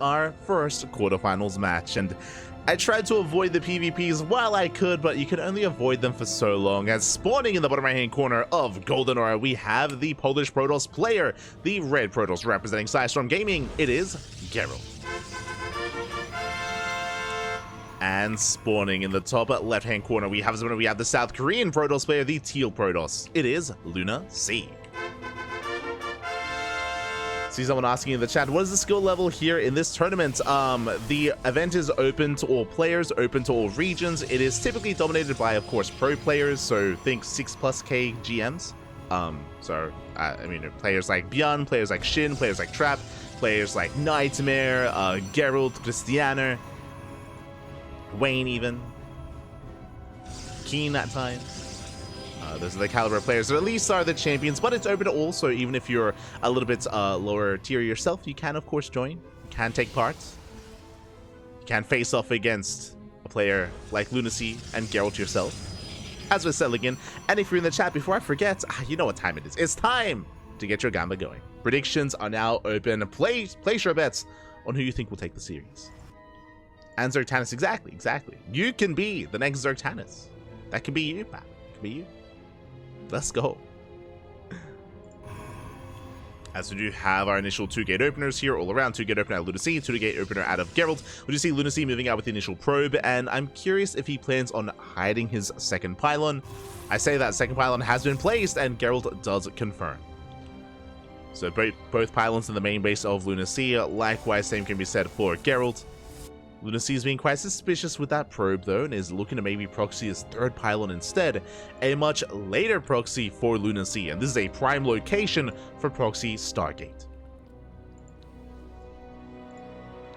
our first quarterfinals match, and I tried to avoid the PvPs while I could, but you can only avoid them for so long, as spawning in the bottom right hand corner of Golden Aura, we have the Polish Protoss player, the red Protoss representing Storm Gaming. It is Gerald. And spawning in the top left hand corner, we have the South Korean Protoss player, the teal Protoss. It is LunaSea. See someone asking in the chat, what is the skill level here in this tournament? The event is open to all players, open to all regions. It is typically dominated by, of course, pro players, so think 6+K GMs. I mean, players like Bjorn, players like Shin, players like Trap, players like Nightmare, Gerald, Cristiano, Wayne even, Keen at times. Those are the caliber players that at least are the champions, but it's open to all, so even if you're a little bit lower tier yourself, you can of course join, you can take part, you can face off against a player like LunaSea and Gerald yourself, as we're settling in. And if you're in the chat, before I forget, you know what time it is. It's time to get your gamba going. Predictions are now open. Place your bets on who you think will take the series. And Zertanis, exactly. You can be the next Zertanis. That could be you, pal. Could be you. Let's go. As we do have our initial 2-gate openers here all around. 2-gate opener at LunaSea, 2-gate opener out of Gerald. We do see LunaSea moving out with the initial probe, and I'm curious if he plans on hiding his second pylon. I say that second pylon has been placed, and Gerald does confirm. So both pylons in the main base of LunaSea. Likewise, same can be said for Gerald. LunaSea is being quite suspicious with that probe though, and is looking to maybe proxy his third pylon instead, a much later proxy for LunaSea, and this is a prime location for proxy Stargate.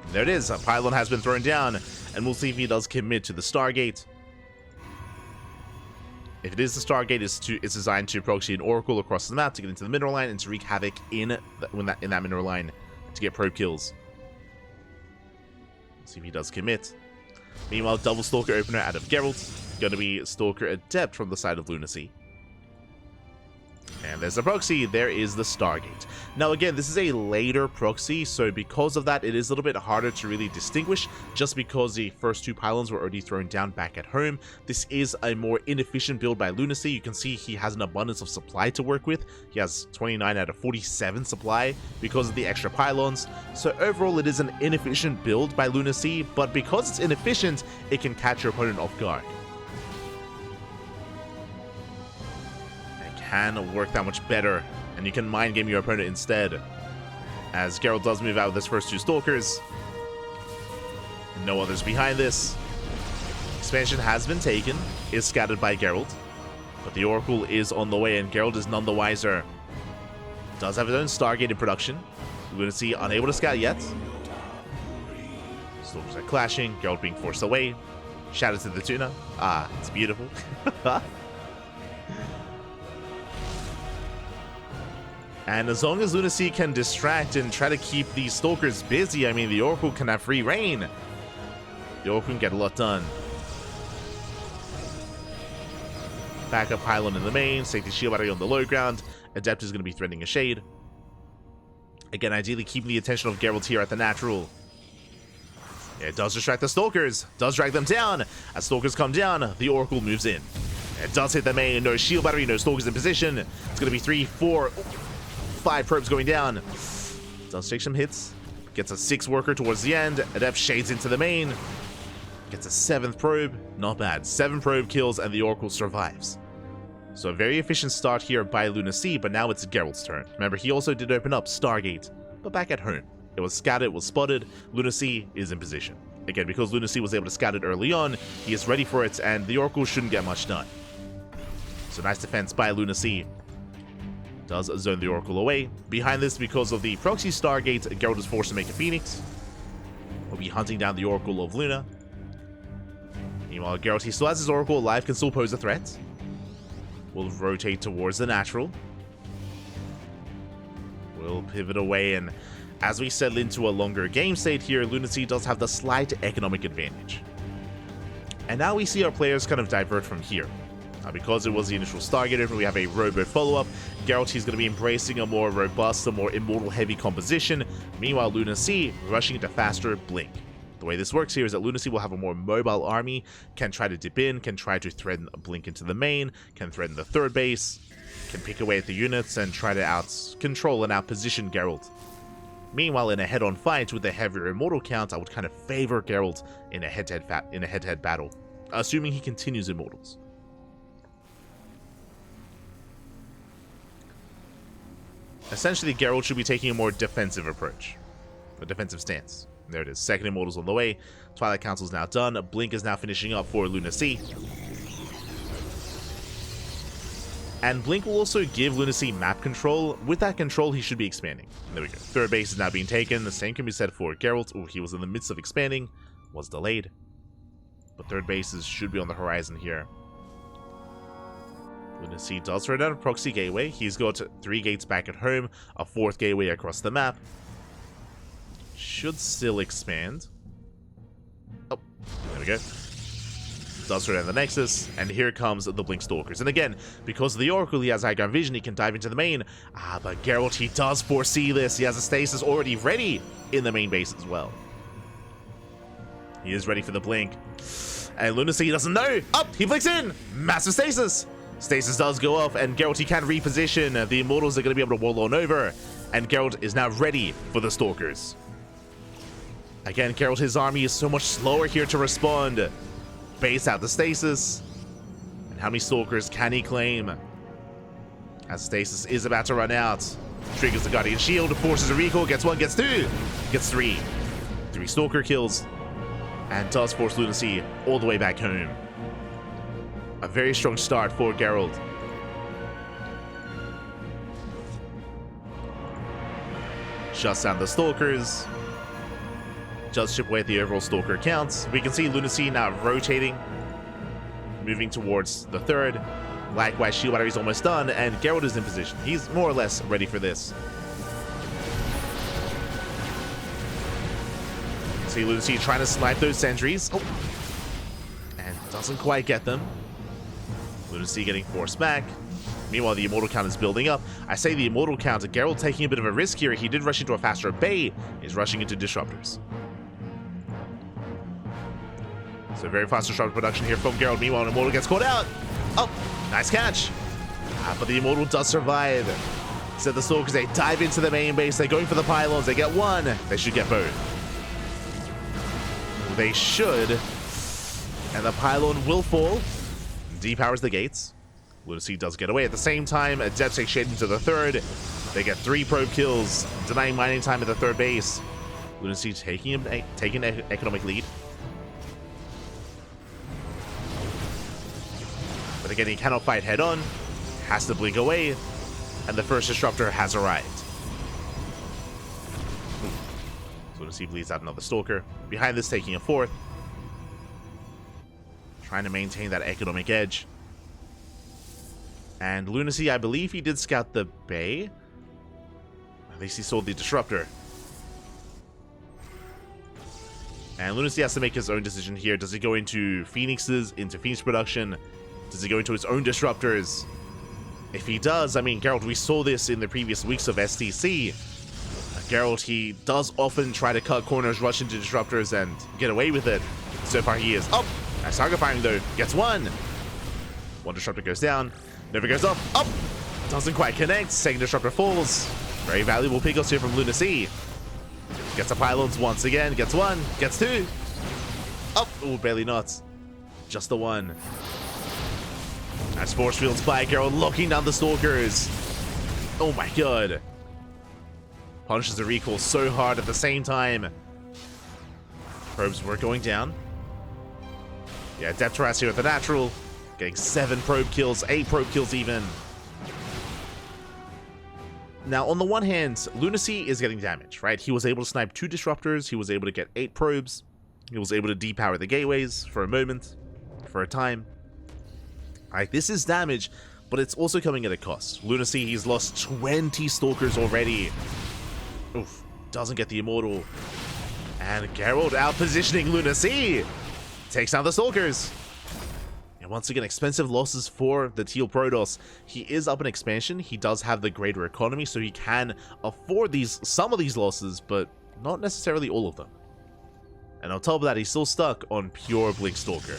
There it is, a pylon has been thrown down, and we'll see if he does commit to the Stargate. If it is the Stargate, it's designed to proxy an Oracle across the map to get into the mineral line and to wreak havoc in that mineral line to get probe kills. See if he does commit. Meanwhile, double Stalker opener out of Gerald. Going to be Stalker Adept from the side of LunaSea. And there's the proxy. There is the Stargate. Now again, this is a later proxy, so because of that, it is a little bit harder to really distinguish, just because the first two pylons were already thrown down back at home. This is a more inefficient build by LunaSea. You can see he has an abundance of supply to work with. He has 29 out of 47 supply because of the extra pylons. So overall, it is an inefficient build by LunaSea, but because it's inefficient, it can catch your opponent off guard. Can work that much better, and you can mind game your opponent instead, as Gerald does move out with his first two Stalkers. No others behind this. Expansion has been taken, is scattered by Gerald, but the Oracle is on the way, and Gerald is none the wiser. Does have his own Stargate in production. We're going to see unable to scout yet. Stalkers are clashing, Gerald being forced away. Shout out to the tuna. It's beautiful. And as long as LunaSea can distract and try to keep these Stalkers busy, I mean, the Oracle can have free reign. The Oracle can get a lot done. Backup pylon in the main, safety shield battery on the low ground. Adept is going to be threatening a shade. Again, ideally keeping the attention of Gerald here at the natural. It does distract the Stalkers, does drag them down. As Stalkers come down, the Oracle moves in. It does hit the main, no shield battery, no Stalkers in position. It's going to be 3, 4... 5 probes going down. Does take some hits. Gets a 6 worker towards the end. Adept shades into the main. Gets a 7th probe. Not bad. 7 probe kills and the Oracle survives. So a very efficient start here by LunaSea, but now it's Gerald's turn. Remember, he also did open up Stargate, but back at home. It was scouted, it was spotted. LunaSea is in position. Again, because LunaSea was able to scout it early on, he is ready for it, and the Oracle shouldn't get much done. So nice defense by LunaSea. Does zone the Oracle away. Behind this, because of the proxy Stargate, Gerald is forced to make a Phoenix. Will be hunting down the Oracle of Luna. Meanwhile, Gerald, he still has his Oracle alive, can still pose a threat. Will rotate towards the natural. Will pivot away, and as we settle into a longer game state here, LunaSea does have the slight economic advantage. And now we see our players kind of divert from here. Because it was the initial Stargate, we have a Robo follow-up. Gerald, he's going to be embracing a more robust, a more immortal-heavy composition. Meanwhile, LunaSea rushing into faster Blink. The way this works here is that LunaSea will have a more mobile army, can try to dip in, can try to threaten a Blink into the main, can threaten the third base, can pick away at the units and try to out-control and out-position Gerald. Meanwhile, in a head-on fight with a heavier immortal count, I would kind of favor Gerald in a head-to-head battle, assuming he continues immortals. Essentially, Gerald should be taking a more defensive approach, a defensive stance. There it is. Second immortals on the way. Twilight Council is now done. Blink is now finishing up for LunaSea. And Blink will also give LunaSea map control. With that control, he should be expanding. There we go. Third base is now being taken. The same can be said for Gerald. Oh, he was in the midst of expanding. Was delayed. But third bases should be on the horizon here. LunaSea does run out of proxy gateway. He's got 3 gates back at home. A 4th gateway across the map. Should still expand. Oh, there we go. Does run out the Nexus, and here comes the Blink Stalkers. And again, because of the Oracle, he has high ground vision, he can dive into the main. But Gerald, he does foresee this. He has a stasis already ready in the main base as well. He is ready for the Blink. And LunaSea doesn't know. Up, he blinks in. Massive stasis. Stasis does go off, and Gerald, he can reposition. The Immortals are going to be able to wall on over. And Gerald is now ready for the Stalkers. Again, Gerald, his army is so much slower here to respond. Base out the stasis. And how many Stalkers can he claim? As stasis is about to run out. Triggers the Guardian Shield, forces a recall, gets 1, gets 2, gets 3. 3 Stalker kills. And does force LunaSea all the way back home. A very strong start for Gerald. Shuts down the Stalkers. Just chip away at the overall Stalker counts. We can see LunaSea now rotating, moving towards the third. Likewise, Shield Battery's almost done, and Gerald is in position. He's more or less ready for this. See LunaSea trying to snipe those sentries. Oh. And doesn't quite get them. LunaSea getting forced back. Meanwhile, the Immortal count is building up. I say the Immortal count, Gerald taking a bit of a risk here. He did rush into a faster bay. He's rushing into Disruptors. So very fast Disruptor production here from Gerald. Meanwhile, Immortal gets caught out. Oh, nice catch. But the Immortal does survive. So the Stalkers, they dive into the main base. They're going for the pylons. They get 1. They should get both. They should. And the pylon will fall. Depowers the gates. LunaSea does get away. At the same time, Adept takes shade into the third. They get 3 probe kills, denying mining time at the third base. LunaSea taking an economic lead. But again, he cannot fight head-on. Has to blink away. And the first Disruptor has arrived. So LunaSea bleeds out another Stalker. Behind this, taking a 4th. Trying to maintain that economic edge. And LunaSea, I believe he did scout the bay. At least he saw the Disruptor. And LunaSea has to make his own decision here. Does he go into Phoenixes, into Phoenix production? Does he go into his own Disruptors? If he does, I mean, Gerald, we saw this in the previous weeks of STC. Gerald, he does often try to cut corners, rush into Disruptors, and get away with it. So far, he is. Oh, nice target firing, though. Gets 1. 1 Disruptor goes down. Never goes up. Up! Doesn't quite connect. Second Disruptor falls. Very valuable pickups here from LunaSea. Gets the pylons once again. Gets 1. Gets 2. Up! Oh, barely not. Just the 1. As force fields by, Gerald locking down the Stalkers. Oh my god. Punishes the recall so hard at the same time. Probes were going down. Yeah, Depteras here with the natural. Getting 7 probe kills, 8 probe kills even. Now, on the one hand, LunaSea is getting damage, right? He was able to snipe 2 Disruptors. He was able to get 8 probes. He was able to depower the gateways for a moment, for a time. Alright, this is damage, but it's also coming at a cost. LunaSea, he's lost 20 Stalkers already. Oof, doesn't get the Immortal. And Gerald out-positioning LunaSea. Takes down the Stalkers. And once again, expensive losses for the Teal Protoss. He is up in expansion. He does have the greater economy, so he can afford some of these losses, but not necessarily all of them. And on top of that, he's still stuck on pure Blink Stalker.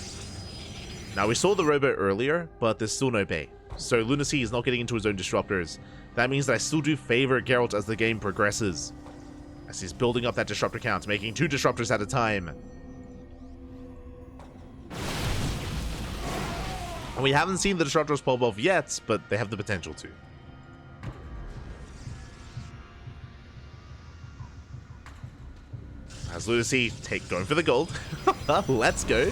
Now, we saw the robot earlier, but there's still no Bay. So LunaSea is not getting into his own disruptors. That means that I still do favor Gerald as the game progresses, as he's building up that disruptor count, making 2 disruptors at a time. And we haven't seen the disruptors pop off yet, but they have the potential to. As LunaSea going for the gold. Let's go.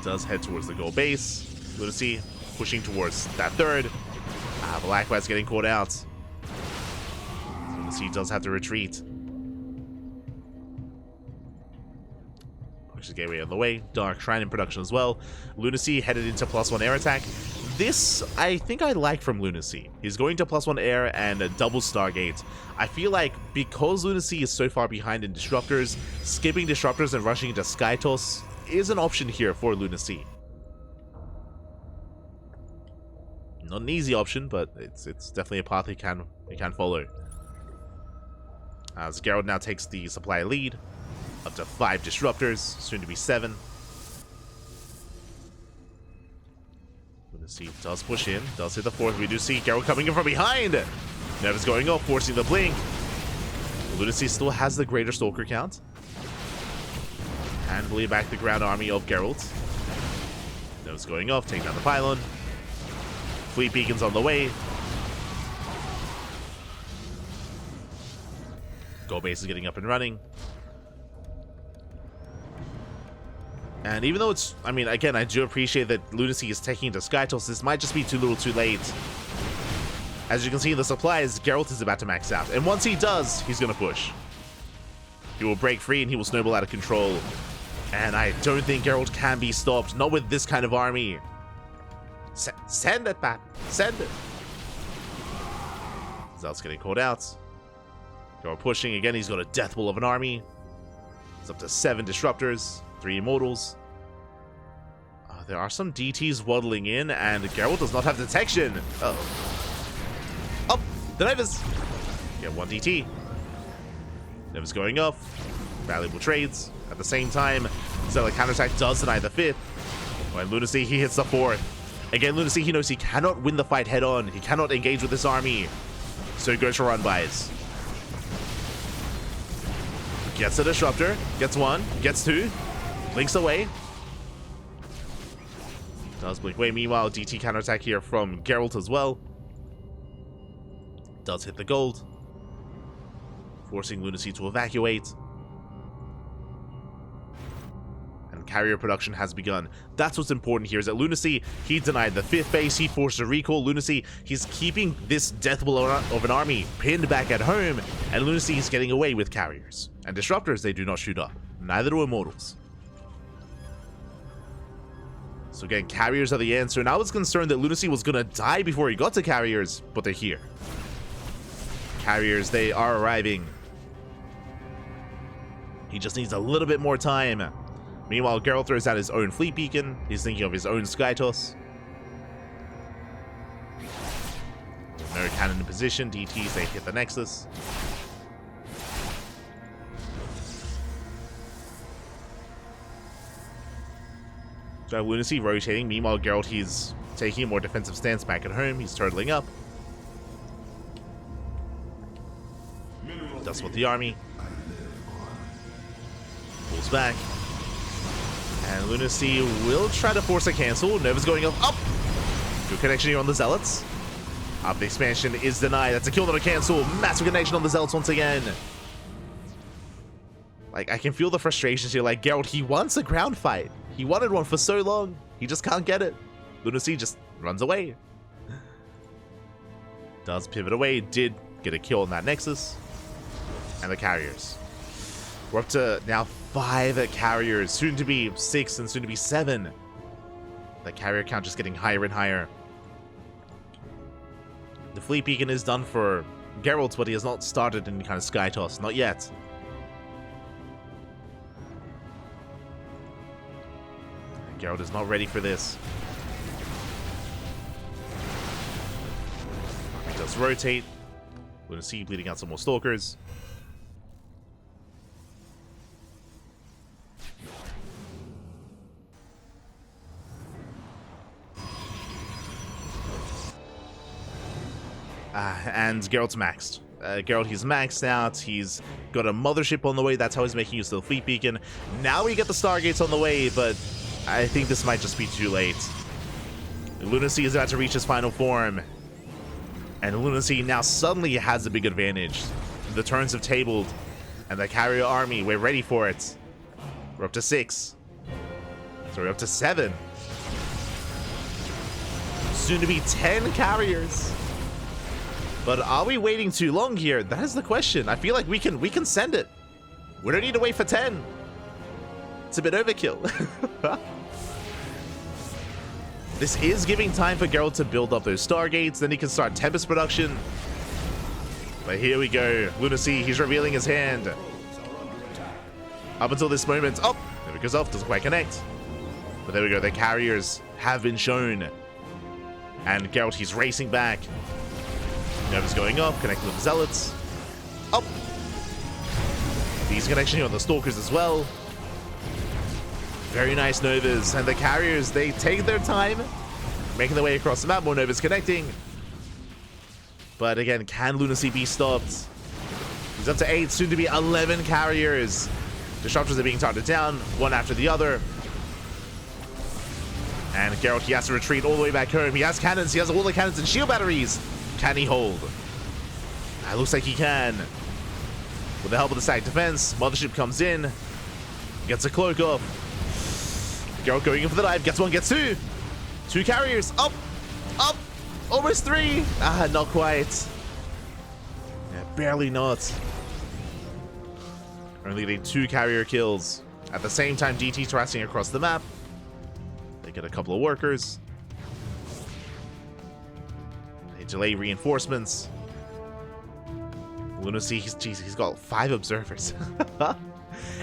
Does head towards the gold base. LunaSea pushing towards that third. Blackbat's getting caught out. LunaSea does have to retreat. Pushes Gateway on the way. Dark Shrine in production as well. LunaSea headed into +1 air attack. This, I think I like from LunaSea. He's going to +1 air and a double Stargate. I feel like because LunaSea is so far behind in disruptors, skipping disruptors and rushing into Skytoss is an option here for LunaSea. Not an easy option, but it's definitely a path he can follow. As Gerald now takes the supply lead, up to 5 disruptors, soon to be 7. LunaSea does push in, does hit the 4th. We do see Gerald coming in from behind. Never's going off, forcing the blink. LunaSea still has the greater Stalker count. And bleed back the ground army of Gerald. Never's going off, taking down the pylon. Fleet beacons on the way. Gold base is getting up and running. And even though it's, I mean, again, I do appreciate that LunaSea is taking to Skytoss, this might just be too little too late. As you can see in the supplies, Geralt is about to max out. And once he does, he's going to push. He will break free and he will snowball out of control. And I don't think Geralt can be stopped, not with this kind of army. Send it back. Send it. Zelt's getting caught out. Geralt pushing. Again, he's got a death ball of an army. It's up to 7 disruptors. 3 immortals. There are some DTs waddling in, and Geralt does not have detection. Oh, the Nevers. Yeah, 1 DT. Nevers going off. Valuable trades. At the same time, Zealot counterattack does deny the 5th. When LunaSea, he hits the 4th. Again, LunaSea, he knows he cannot win the fight head on. He cannot engage with this army. So he goes for run-bys. Gets a disruptor. Gets 1. Gets 2. Blinks away. Does blink away. Meanwhile, DT counterattack here from Geralt as well. Does hit the gold. Forcing LunaSea to evacuate. And carrier production has begun. That's what's important here, is that LunaSea, he denied the 5th base. He forced a recall. LunaSea, he's keeping this death blow of an army pinned back at home. And LunaSea is getting away with carriers. And disruptors, they do not shoot up. Neither do immortals. So again, carriers are the answer, and I was concerned that LunaSea was going to die before he got to carriers, but they're here. Carriers, they are arriving. He just needs a little bit more time. Meanwhile, Geralt throws out his own fleet beacon. He's thinking of his own Skytoss. No cannon in position. DTs, they hit the Nexus. So LunaSea rotating. Meanwhile, Geralt, he's taking a more defensive stance back at home. He's turtling up. Does with the army. Pulls back. And LunaSea will try to force a cancel. Nova's going up. Good connection here on the Zealots. Up the expansion is denied. That's a kill, not a cancel. Massive connection on the Zealots once again. Like, I can feel the frustrations here. Like, Geralt, he wants a ground fight. He wanted one for so long. He just can't get it. LunaSea just runs away. Does pivot away. Did get a kill on that Nexus. And the carriers. We're up to now 5 carriers. Soon to be 6 and soon to be 7. The carrier count just getting higher and higher. The fleet beacon is done for Geralt, but he has not started any kind of Skytoss. Not yet. Gerald is not ready for this. He does rotate. LunaSea bleeding out some more Stalkers. And Gerald's maxed. Gerald, he's maxed out. He's got a mothership on the way. That's how he's making use of the fleet beacon. Now we get the Stargates on the way, but I think this might just be too late. LunaSea is about to reach his final form. And LunaSea now suddenly has a big advantage. The turns have tabled. And the carrier army, we're ready for it. We're up to 6. So we're up to 7. Soon to be 10 carriers. But are we waiting too long here? That is the question. I feel like we can send it. We don't need to wait for 10. It's a bit overkill. This is giving time for Gerald to build up those Stargates, then he can start Tempest production. But here we go. LunaSea, he's revealing his hand. Up until this moment. Oh, there it goes off. Doesn't quite connect. But there we go. The carriers have been shown. And Gerald, he's racing back. Nova's going up, connecting with the Zealots. Up. These connecting on the Stalkers as well. Very nice Novas. And the carriers, they take their time, making their way across the map. More Novas connecting. But again, can LunaSea be stopped? He's up to 8, soon to be 11 carriers. Disruptors are being targeted down, one after the other. And Gerald, he has to retreat all the way back home. He has cannons, he has all the cannons and shield batteries. Can he hold? It looks like he can. With the help of the static defense, Mothership comes in. Gets a cloak off. Gerald going in for the dive. Gets 1, gets 2. 2 carriers. Up. Up. Almost 3. Ah, not quite. Yeah, barely not. Only getting 2 carrier kills. At the same time, DT harassing across the map. They get a couple of workers. They delay reinforcements. LunaSea, he's got 5 observers.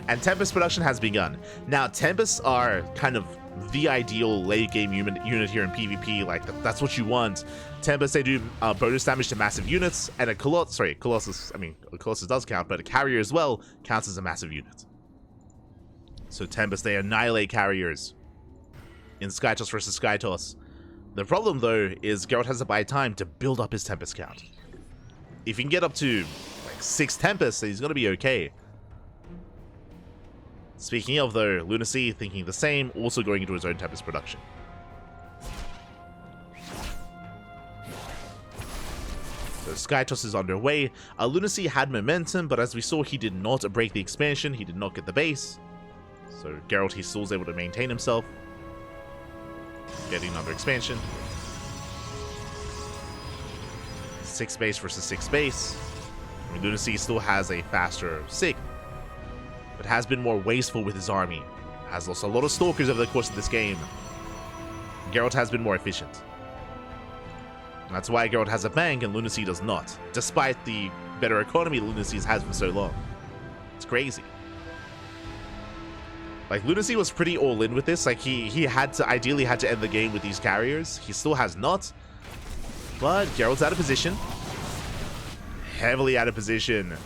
And Tempest production has begun. Now, Tempests are kind of the ideal late game unit here in PvP. Like, that's what you want. Tempests, they do bonus damage to massive units, and a Colossus, I mean, a Colossus does count, but a carrier as well counts as a massive unit. So Tempests, they annihilate carriers in Skytoss versus Skytoss. The problem, though, is Gerald has to buy time to build up his Tempest count. If he can get up to, like, 6 Tempests, then he's going to be okay. Speaking of, though, LunaSea thinking the same, also going into his own Tempest production. So Skytoss is underway. LunaSea had momentum, but as we saw, he did not break the expansion. He did not get the base. So Gerald, he still was able to maintain himself. Getting another expansion. 6 base versus 6 base. I mean, LunaSea still has a faster sig, but has been more wasteful with his army. Has lost a lot of Stalkers over the course of this game. Gerald has been more efficient. And that's why Gerald has a bank and LunaSea does not, despite the better economy LunaSea has for so long. It's crazy. Like, LunaSea was pretty all in with this. Like, he ideally had to end the game with these carriers. He still has not. But Gerald's out of position. Heavily out of position.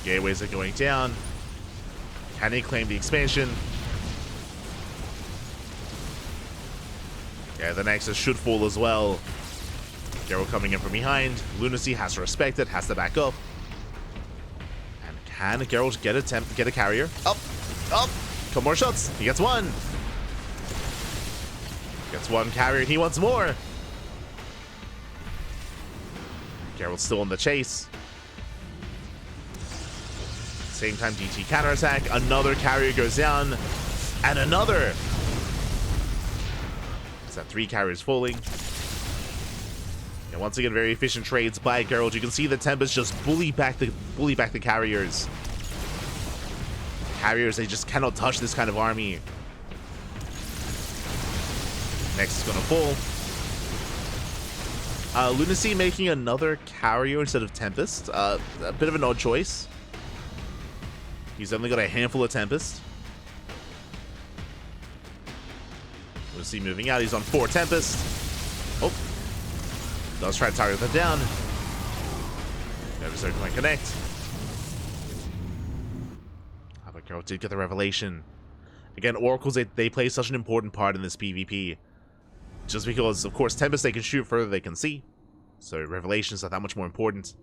Gateways are going down. Can he claim the expansion? Yeah, the Nexus should fall as well. Gerald coming in from behind. LunaSea has to respect it, has to back up. And can Gerald get a carrier? Up! Up! Couple more shots. He gets 1. Gets 1 carrier. He wants more. Gerald's still on the chase. Same time, DT counterattack. Another carrier goes down. And another. It's that 3 carriers falling. And once again, very efficient trades by Gerald. You can see the Tempest just bully back the carriers. Carriers, they just cannot touch this kind of army. Next is gonna fall. LunaSea making another carrier instead of Tempest. A bit of an odd choice. He's only got a handful of Tempest. LunaSea moving out. He's on 4 Tempest. Oh. Does try to target that down. Never so can connect. But Gerald did get the revelation. Again, Oracles, they play such an important part in this PvP. Just because, of course, Tempest they can shoot further they can see. So revelations are that much more important.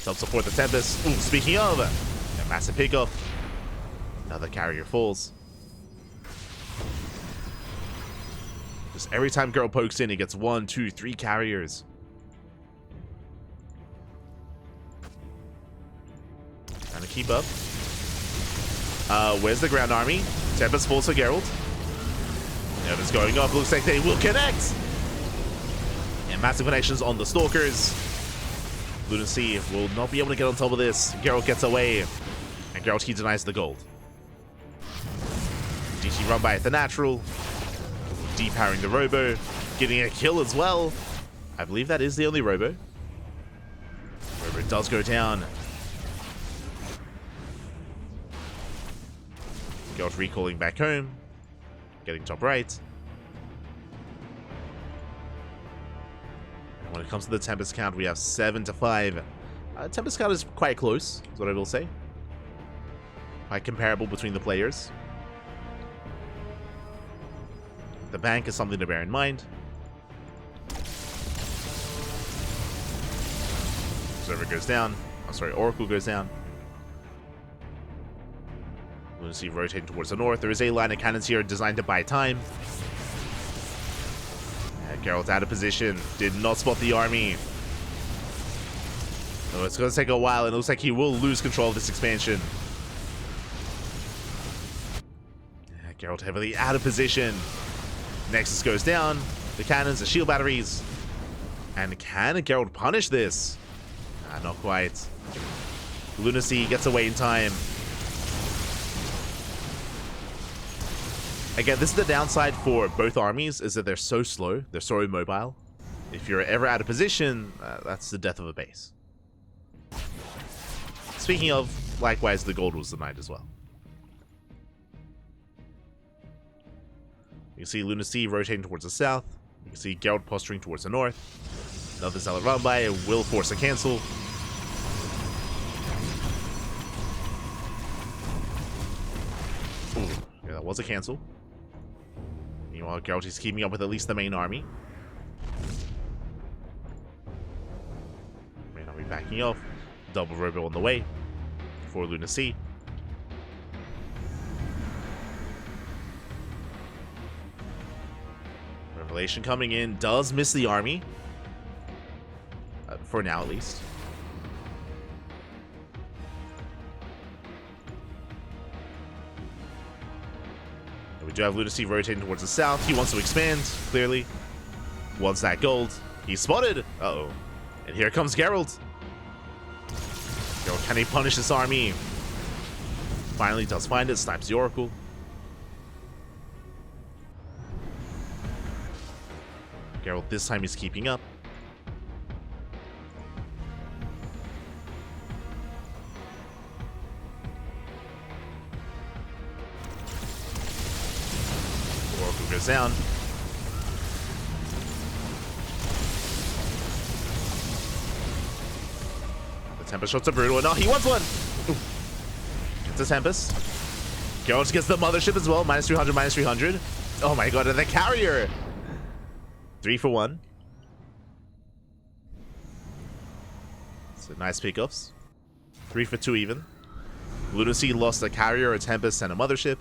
Help support the Tempest. Ooh, speaking of, a massive pickup. Another carrier falls. Just every time Gerald pokes in, he gets 1, 2, 3 carriers. Trying to keep up. Where's the ground army? Tempest falls for Gerald. It's going up. Looks like they will connect. And massive connections on the Stalkers. LunaSea will not be able to get on top of this. Gerald gets away. And Gerald, he denies the gold. DT run by at the natural. Depowering the Robo. Getting a kill as well. I believe that is the only Robo. Robo does go down. Gerald recalling back home. Getting top right. And when it comes to the Tempest count, we have 7 to 5. Tempest count is quite close, is what I will say. Quite comparable between the players. The bank is something to bear in mind. Server goes down. Oh, sorry, Oracle goes down. LunaSea rotating towards the north. There is a line of cannons here designed to buy time. Gerald's out of position. Did not spot the army. So it's going to take a while, and it looks like he will lose control of this expansion. Gerald heavily out of position. Nexus goes down. The cannons, the shield batteries. And can Gerald punish this? Not quite. LunaSea gets away in time. Again, this is the downside for both armies, is that they're so slow, they're so immobile. If you're ever out of position, that's the death of a base. Speaking of, likewise, the gold was denied as well. You can see LunaSea rotating towards the south. You can see Gerald posturing towards the north. Another Zealot run by, it will force a cancel. Ooh, yeah, that was a cancel. Meanwhile, Gerald is keeping up with at least the main army. May not be backing off. Double Robo on the way for LunaSea. Revelation coming in. Does miss the army. For now, at least. We do have LunaSea rotating towards the south. He wants to expand, clearly. Wants that gold. He's spotted. Uh-oh. And here comes Gerald. Gerald, can he punish this army? Finally does find it. Snipes the Oracle. Gerald this time is keeping up. Goes down. The Tempest shots are brutal. No, he wants one. Ooh. Gets a Tempest. Gerald gets the mothership as well. Minus 300, minus 300. Oh my god, and the carrier. 3 for 1. So nice pickups. 3 for 2 even. LunaSea lost a carrier, a Tempest, and a mothership.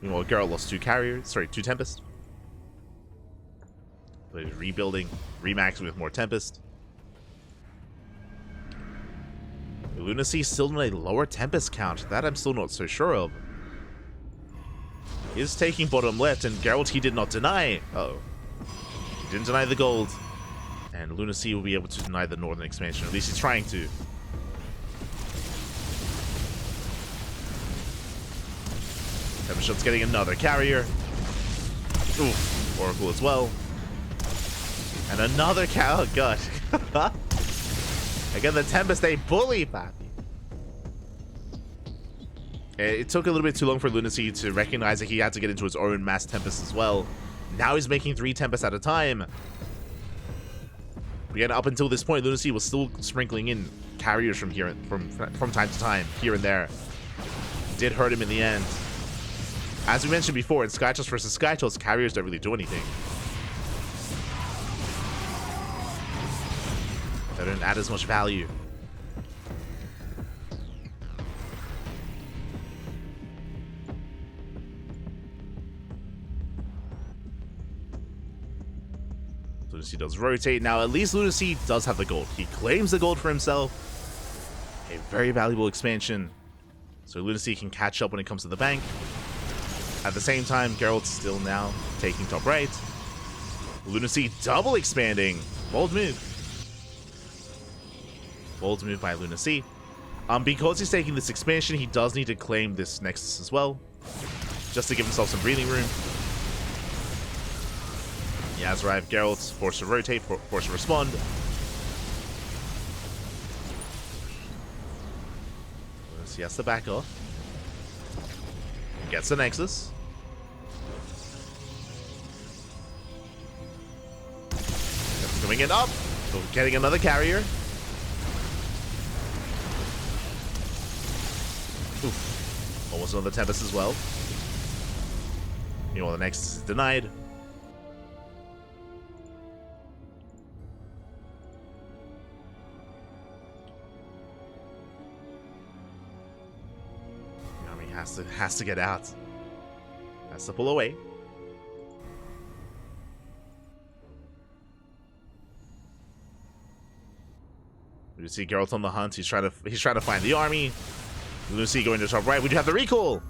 Meanwhile, Gerald lost 2 carriers. Sorry, 2 Tempest. But he's rebuilding, remaxing with more Tempest. LunaSea still on a lower Tempest count. That I'm still not so sure of. He is taking bottom left, and Gerald he did not deny. Uh-oh. He didn't deny the gold. And LunaSea will be able to deny the northern expansion. At least he's trying to. Tempest getting another carrier. Ooh, Oracle as well. And another cow. Oh, God. Again, the Tempest, they bully Pappy. It took a little bit too long for LunaSea to recognize that he had to get into his own mass Tempest as well. Now he's making 3 Tempests at a time. Again, up until this point, LunaSea was still sprinkling in carriers from here, from time to time, here and there. Did hurt him in the end. As we mentioned before, in Skytoss versus Skytoss, carriers don't really do anything. They don't add as much value. LunaSea does rotate. Now, at least LunaSea does have the gold. He claims the gold for himself. A very valuable expansion. So LunaSea can catch up when it comes to the bank. At the same time, Gerald's still now taking top right. LunaSea double expanding. Bold move. Bold move by LunaSea. Because he's taking this expansion, he does need to claim this Nexus as well. Just to give himself some breathing room. He has arrived. Gerald's forced to rotate, forced to respond. LunaSea has to back off. Gets the Nexus. Coming in up. Getting another carrier. Oof. Almost another Tempest as well. You know, the Nexus is denied. Has to get out. Has to pull away. You see Geralt on the hunt. He's trying to find the army. LunaSea going to top right. We do have the recall.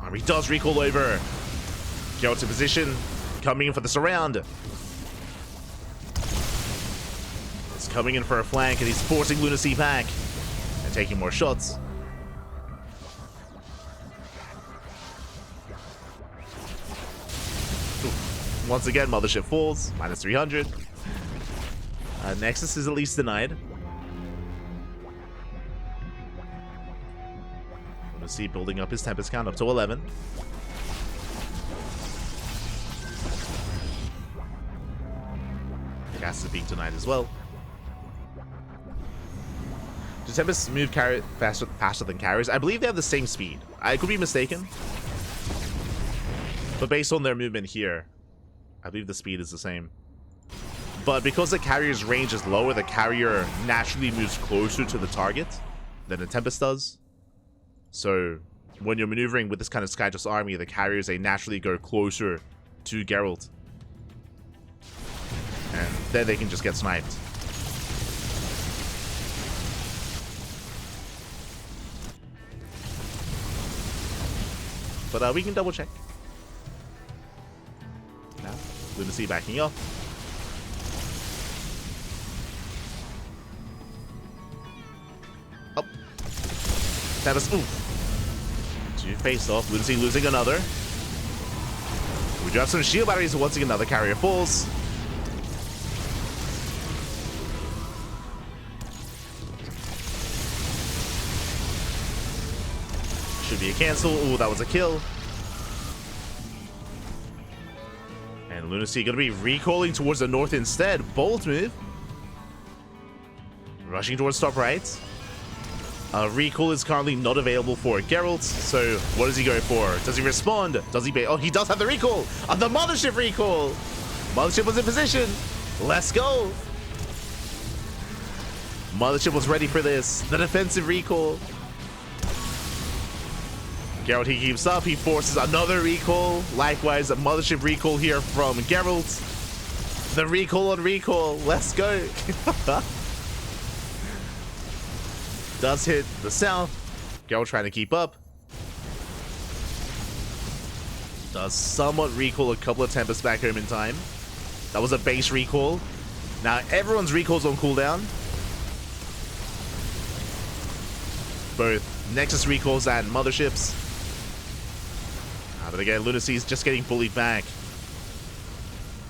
Army does recall over. Geralt in position, coming in for the surround. He's coming in for a flank, and he's forcing LunaSea back and taking more shots. Once again, Mothership falls. Minus 300. Nexus is at least denied. LunaSea building up his Tempest count up to 11. Gas is being denied as well. Do Tempests move faster than carriers? I believe they have the same speed. I could be mistaken. But based on their movement here, I believe the speed is the same. But because the carrier's range is lower, the carrier naturally moves closer to the target than the Tempest does. So when you're maneuvering with this kind of Skytoss army, the carriers, they naturally go closer to Gerald. And then they can just get sniped. But we can double check. Now, LunaSea backing up. Up. Tempest. Ooh. 2 face off. LunaSea losing another. We do have some shield batteries, so once again another carrier falls. Should be a cancel. Ooh, that was a kill. And LunaSea going to be recalling towards the north instead. Bold move. Rushing towards top right. Recall is currently not available for Geralt, so what does he go for? Does he respond? Does he bait? Oh, he does have the recall! The Mothership recall! Mothership was in position! Let's go! Mothership was ready for this. The defensive recall. Geralt, he keeps up. He forces another recall. Likewise, a Mothership recall here from Geralt. The recall on recall. Let's go! Does hit the south. Gerald trying to keep up. Does somewhat recall a couple of Tempests back home in time. That was a base recall. Now everyone's recalls on cooldown. Both Nexus recalls and Motherships. But again, LunaSea's just getting bullied back.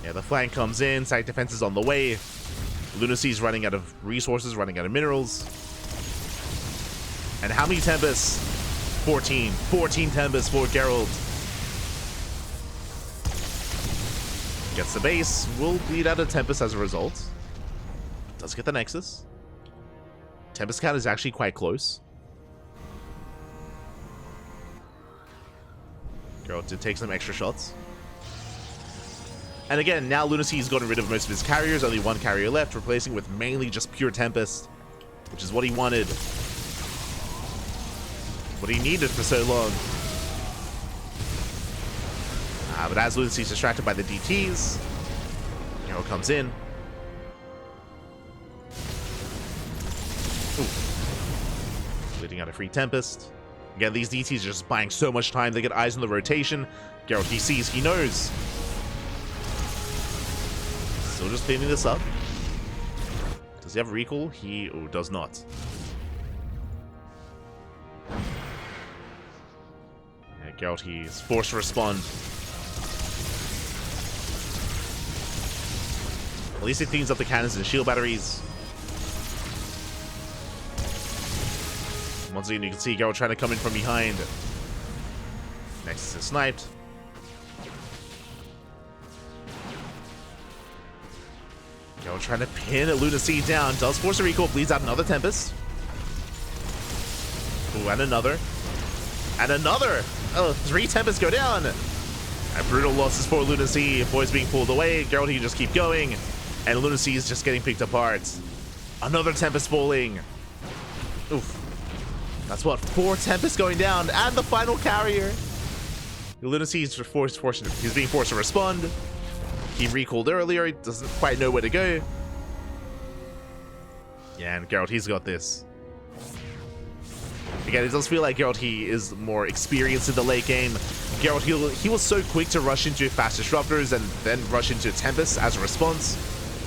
Yeah, the flank comes in. Site defense is on the way. LunaSea's running out of resources, running out of minerals. And how many Tempests? 14. 14 Tempests for Gerald. Gets the base. Will bleed out a Tempest as a result. Does get the Nexus. Tempest count is actually quite close. Gerald did take some extra shots. And again, now LunaSea's gotten rid of most of his carriers. Only one carrier left, replacing with mainly just pure Tempest, which is what he wanted. What he needed for so long. But as LunaSea's distracted by the DTs, Gerald comes in. Ooh. Leading out a free Tempest. Again, these DTs are just buying so much time. They get eyes on the rotation. Gerald, he sees, he knows. Still just cleaning this up. Does he have recall? He does not. Yeah, Gerald, he's forced to respond. At least he cleans up the cannons and shield batteries. Once again, you can see Gerald trying to come in from behind. Nexus is sniped. Gerald trying to pin LunaSea down. Does force a recall. Bleeds out another Tempest. Ooh, and another. And another! Oh, 3 Tempests go down! And brutal losses for LunaSea. Boys being pulled away. Gerald, he can just keep going. And LunaSea is just getting picked apart. Another Tempest falling. Oof. That's what, 4 Tempests going down, and the final carrier. LunaSea is he's being forced to respond. He recalled earlier, he doesn't quite know where to go. Yeah, and Gerald, he's got this. Again, it does feel like Gerald, he is more experienced in the late game. Gerald, he was so quick to rush into fast disruptors and then rush into Tempest as a response.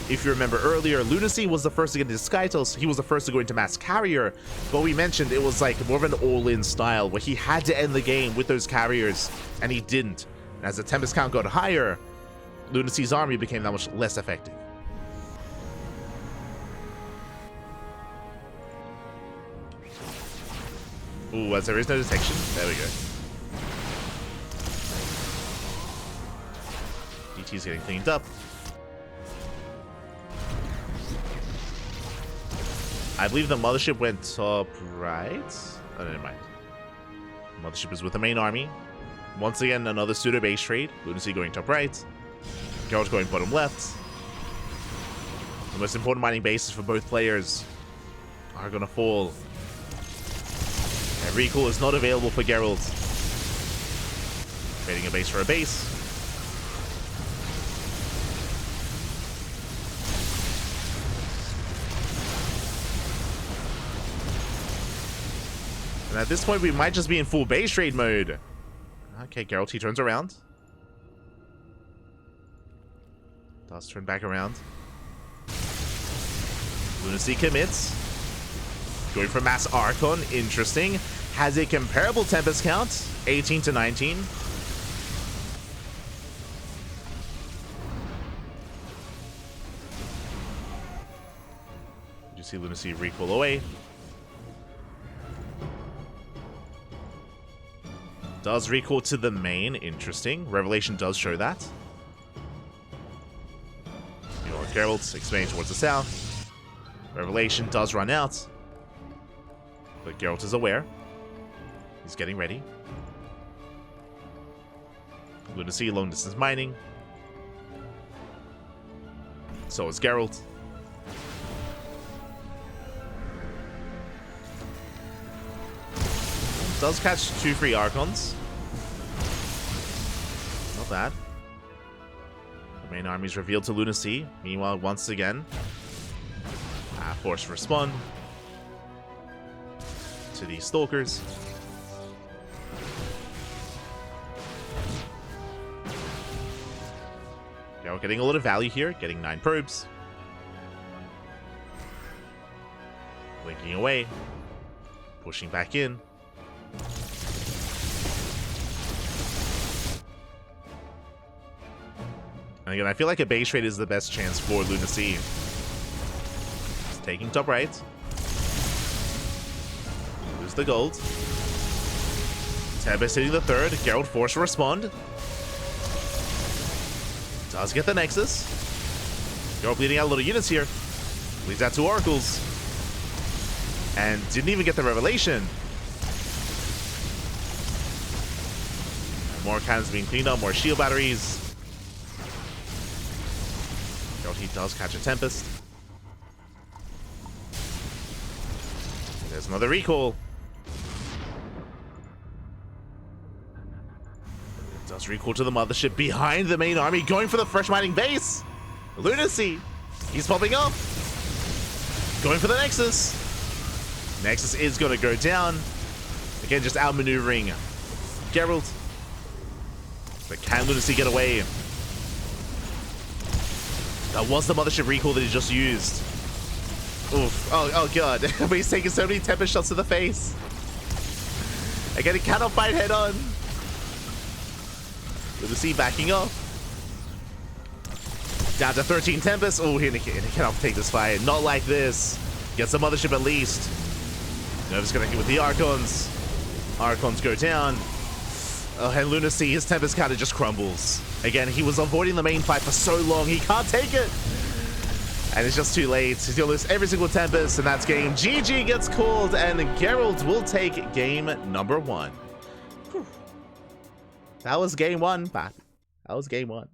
If you remember earlier, LunaSea was the first to get into Skytels. He was the first to go into Mass Carrier. But we mentioned it was like more of an all-in style where he had to end the game with those carriers, and he didn't. And as the Tempest count got higher, LunaSea's army became that much less effective. Ooh, as there is no detection. There we go. DT's getting cleaned up. I believe the mothership went top right. Oh, never mind. Mothership is with the main army. Once again, another pseudo base trade. LunaSea going top right. Gerald going bottom left. The most important mining bases for both players are gonna fall. And recall is not available for Gerald. Trading a base for a base. And at this point, we might just be in full base trade mode. Okay, Gerald, he turns around. Does turn back around. LunaSea commits. Going for Mass Archon, interesting. Has a comparable Tempest count, 18 to 19. You see LunaSea recall away. Does recall to the main, interesting. Revelation does show that. You know, Gerald's expanding towards the south. Revelation does run out. But Geralt is aware. He's getting ready. LunaSea long distance mining. So is Geralt. Does catch 2 free Archons. Not bad. The main army is revealed to LunaSea. Meanwhile, once again, forced to respond to these Stalkers. Okay, we're getting a lot of value here. Getting 9 probes. Blinking away. Pushing back in. And again, I feel like a base trade is the best chance for LunaSea. He's taking top right. Lose the gold. Tempest hitting the third. Gerald forced to respond. Does get the Nexus. Gerald bleeding out a little units here. Bleeds out 2 Oracles. And didn't even get the Revelation. More cannons being cleaned up, more shield batteries. Gerald, he does catch a Tempest. There's another recall. It does recall to the mothership behind the main army, going for the fresh mining base. LunaSea, he's popping up. Going for the Nexus. Nexus is going to go down. Again, just outmaneuvering Gerald. But can LunaSea get away? That was the mothership recall that he just used. Oof. Oh god. But he's taking so many Tempest shots to the face. Again, he cannot fight head on. LunaSea backing up. Down to 13 Tempest. Oh, he cannot take this fight. Not like this. Gets the mothership at least. Nerv's gonna hit with the Archons. Archons go down. Oh, and LunaSea, his Tempest counter just crumbles. Again, he was avoiding the main fight for so long, he can't take it. And it's just too late. He's gonna lose every single Tempest, and that's game. GG gets called, and Gerald will take game number 1. Whew. That was game 1, Pat. That was game 1.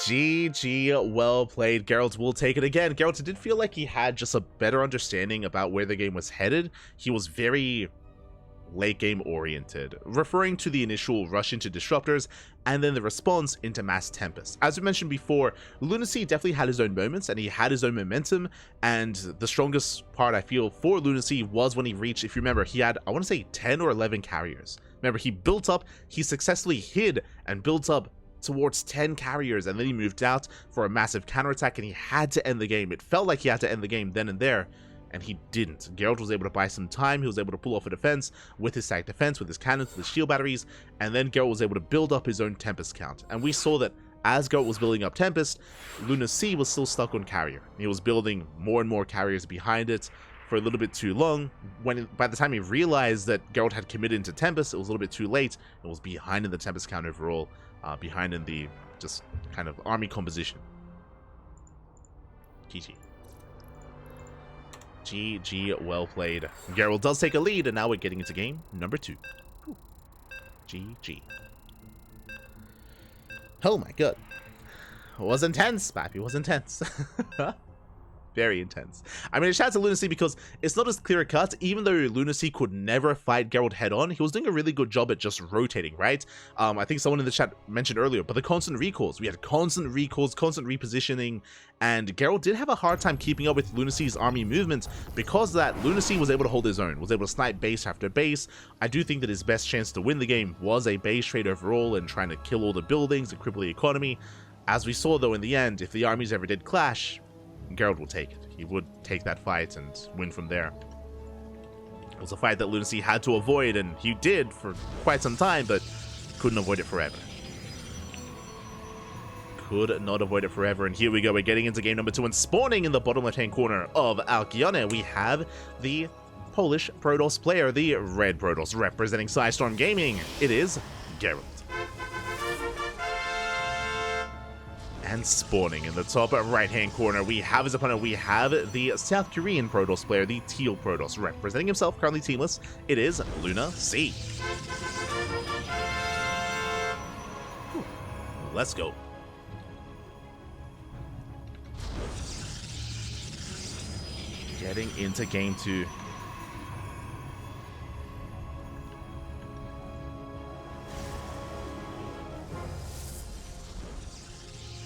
GG, well played. Gerald will take it again. Gerald did feel like he had just a better understanding about where the game was headed. He was very late game oriented, referring to the initial rush into disruptors and then the response into mass tempest. As we mentioned before, LunaSea definitely had his own moments and he had his own momentum, and the strongest part I feel for LunaSea was when he reached, if you remember, he had, I want to say 10 or 11 carriers. Remember, he built up, he successfully hid and built up towards 10 carriers, and then he moved out for a massive counterattack, and he had to end the game. It felt like he had to end the game then and there, and he didn't. Gerald was able to buy some time. He was able to pull off a defense with his stack defense, with his cannons, with his shield batteries, and then Gerald was able to build up his own Tempest count. And we saw that as Gerald was building up Tempest, LunaSea was still stuck on carrier. He was building more and more carriers behind it for a little bit too long. By the time he realized that Gerald had committed into Tempest, it was a little bit too late. It was behind in the Tempest count overall, behind in the just kind of army composition. GG. GG, well played. Gerald does take a lead, and now we're getting into game number 2. Whew. GG. Oh my god. It was intense, Pappy. It was intense. Very intense. I mean, a shout out to LunaSea because it's not as clear cut. Even though LunaSea could never fight Gerald head on, he was doing a really good job at just rotating, right? I think someone in the chat mentioned earlier, but the constant recalls. We had constant recalls, constant repositioning, and Gerald did have a hard time keeping up with LunaSea's army movement. Because of that, LunaSea was able to hold his own, was able to snipe base after base. I do think that his best chance to win the game was a base trade overall and trying to kill all the buildings and cripple the economy. As we saw though in the end, if the armies ever did clash, Gerald will take it. He would take that fight and win from there. It was a fight that LunaSea had to avoid, and he did for quite some time, but couldn't avoid it forever. Could not avoid it forever, and here we go. We're getting into game number 2, and spawning in the bottom left-hand corner of Alkione, we have the Polish Protoss player, the Red Protoss, representing Storm Gaming. It is Gerald. And spawning in the top right-hand corner, we have his opponent. We have the South Korean Protoss player, the Teal Protoss, representing himself, currently teamless. It is LunaSea. Let's go. Getting into game 2.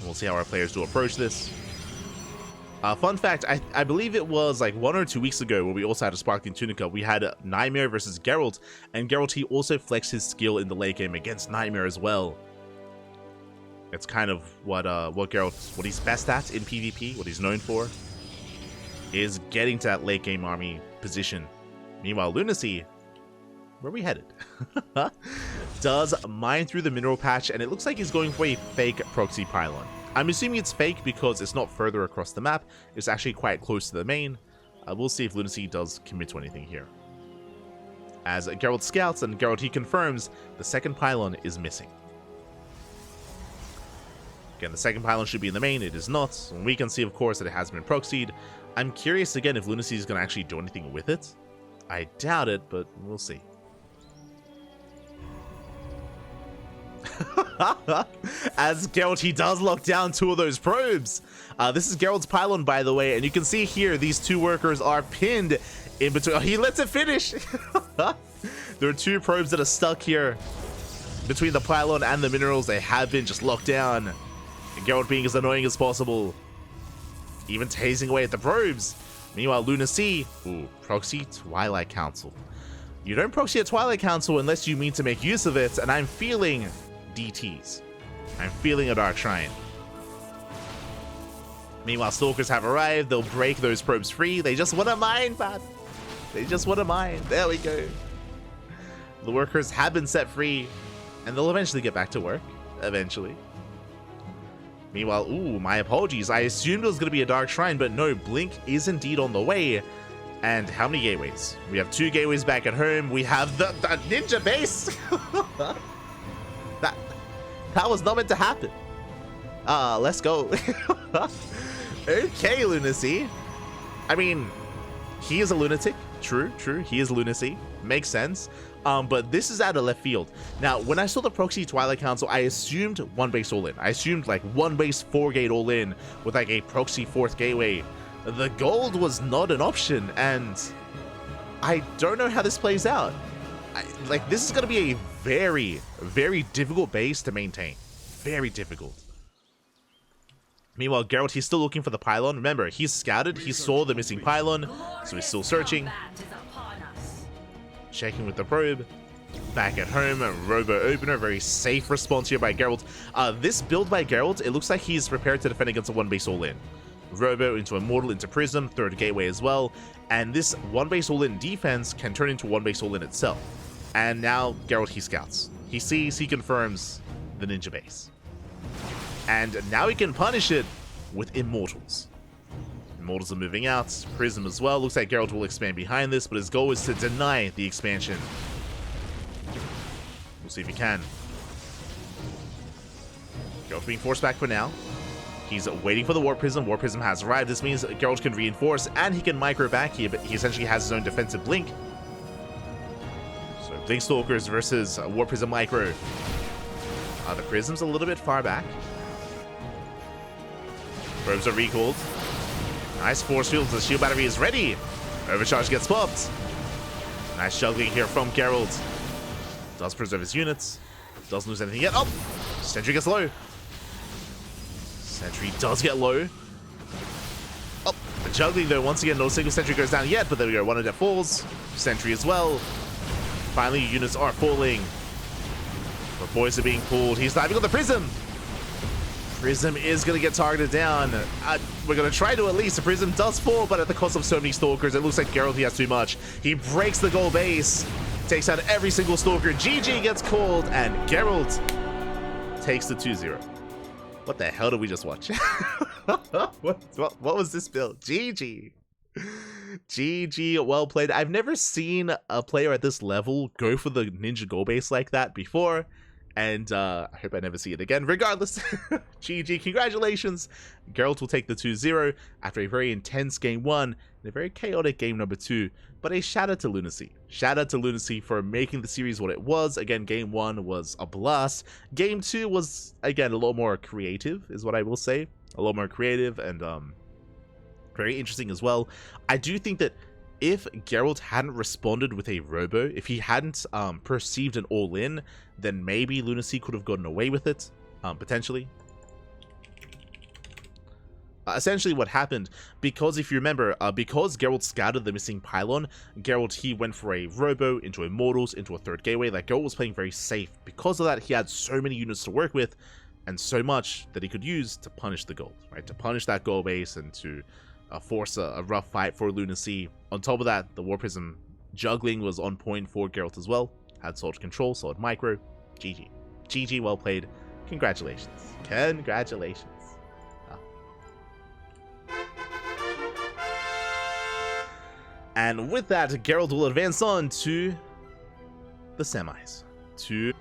We'll see how our players do approach this. Fun fact, I believe it was like 1 or 2 weeks ago where we also had a Sparkling Tuna Cup. We had Nightmare versus Gerald, and Gerald, he also flexed his skill in the late game against Nightmare as well. It's kind of what Gerald, what he's best at in PvP, what he's known for, is getting to that late game army position. Meanwhile, LunaSea, where are we headed? Does mine through the mineral patch, and it looks like he's going for a fake proxy pylon. I'm assuming it's fake because it's not further across the map. It's actually quite close to the main. We'll see if LunaSea does commit to anything here. As Gerald scouts, and Gerald, he confirms the second pylon is missing. Again, the second pylon should be in the main. It is not. And we can see, of course, that it has been proxied. I'm curious, again, if LunaSea is going to actually do anything with it. I doubt it, but we'll see. As Gerald, he does lock down 2 of those probes. This is Gerald's pylon, by the way, and you can see here these 2 workers are pinned in between. Oh, he lets it finish. There are 2 probes that are stuck here between the pylon and the minerals. They have been just locked down. And Gerald being as annoying as possible, even tasing away at the probes. Meanwhile, LunaSea, ooh, proxy Twilight Council. You don't proxy a Twilight Council unless you mean to make use of it, and I'm feeling DTs. I'm feeling a Dark Shrine. Meanwhile, Stalkers have arrived. They'll break those probes free. They just want to mine, man. They just want to mine. There we go. The workers have been set free, and they'll eventually get back to work. Eventually. Meanwhile, ooh, my apologies. I assumed it was going to be a Dark Shrine, but no, Blink is indeed on the way. And how many gateways? We have 2 gateways back at home. We have the ninja base. that was not meant to happen. Let's go. Okay, LunaSea. I mean, he is a lunatic. True. He is LunaSea. Makes sense. But this is out of left field. Now, when I saw the proxy Twilight Council, I assumed 1 base all in. I assumed like 1 base 4 gate all in with like a proxy 4th gateway. The gold was not an option, and I don't know how this plays out. Like, this is going to be a very, very difficult base to maintain. Very difficult. Meanwhile, Gerald, he's still looking for the pylon. Remember, he's scouted. He saw the missing pylon, so he's still searching. Checking with the probe. Back at home, Robo Opener. Very safe response here by Gerald. This build by Gerald, it looks like he's prepared to defend against a 1 base all-in. Robo into Immortal, into Prism, 3rd gateway as well. And this 1 base all-in defense can turn into 1 base all-in itself. And now, Gerald, he scouts. He sees, he confirms the ninja base. And now he can punish it with Immortals. Immortals are moving out. Prism as well. Looks like Gerald will expand behind this, but his goal is to deny the expansion. We'll see if he can. Gerald being forced back for now. He's waiting for the Warp Prism. Warp Prism has arrived. This means Gerald can reinforce and he can micro back here, but he essentially has his own defensive blink. So Blink Stalkers versus Warp Prism micro. The Prism's a little bit far back. Probes are recalled. Nice force field. The shield battery is ready. Overcharge gets popped. Nice juggling here from Gerald. Does preserve his units. Doesn't lose anything yet. Oh! Sentry gets low. Sentry does get low. Oh, the juggling though, once again, no single sentry goes down yet, but there we go, 1 of them falls. Sentry as well. Finally, units are falling. The boys are being pulled. He's diving on the Prism. Prism is going to get targeted down. We're going to try to at least. The Prism does fall, but at the cost of so many Stalkers. It looks like Gerald, he has too much. He breaks the gold base. Takes out every single Stalker. GG gets called, and Gerald takes the 2-0. What the hell did we just watch? what was this build? GG. GG, well played. I've never seen a player at this level go for the ninja goal base like that before. And I hope I never see it again. Regardless, GG, congratulations. Gerald will take the 2-0 after a very intense game 1 and a very chaotic game number 2. But a shout out to LunaSea. Shout out to LunaSea for making the series what it was. Again, game 1 was a blast. Game 2 was, again, a lot more creative, is what I will say. A lot more creative and very interesting as well. I do think that if Gerald hadn't responded with a Robo, if he hadn't perceived an all-in, then maybe LunaSea could have gotten away with it, potentially. Essentially what happened, because if you remember, because Gerald scouted the missing pylon, Gerald, he went for a Robo into Immortals, into a 3rd gateway. Like, Gerald was playing very safe. Because of that, he had so many units to work with, and so much that he could use to punish the gold, right? To punish that gold base and to force a rough fight for LunaSea. On top of that, the Warp Prism juggling was on point for Geralt as well. Had solid control, solid micro. GG. GG, well played. Congratulations. Congratulations. And with that, Geralt will advance on to the semis. 2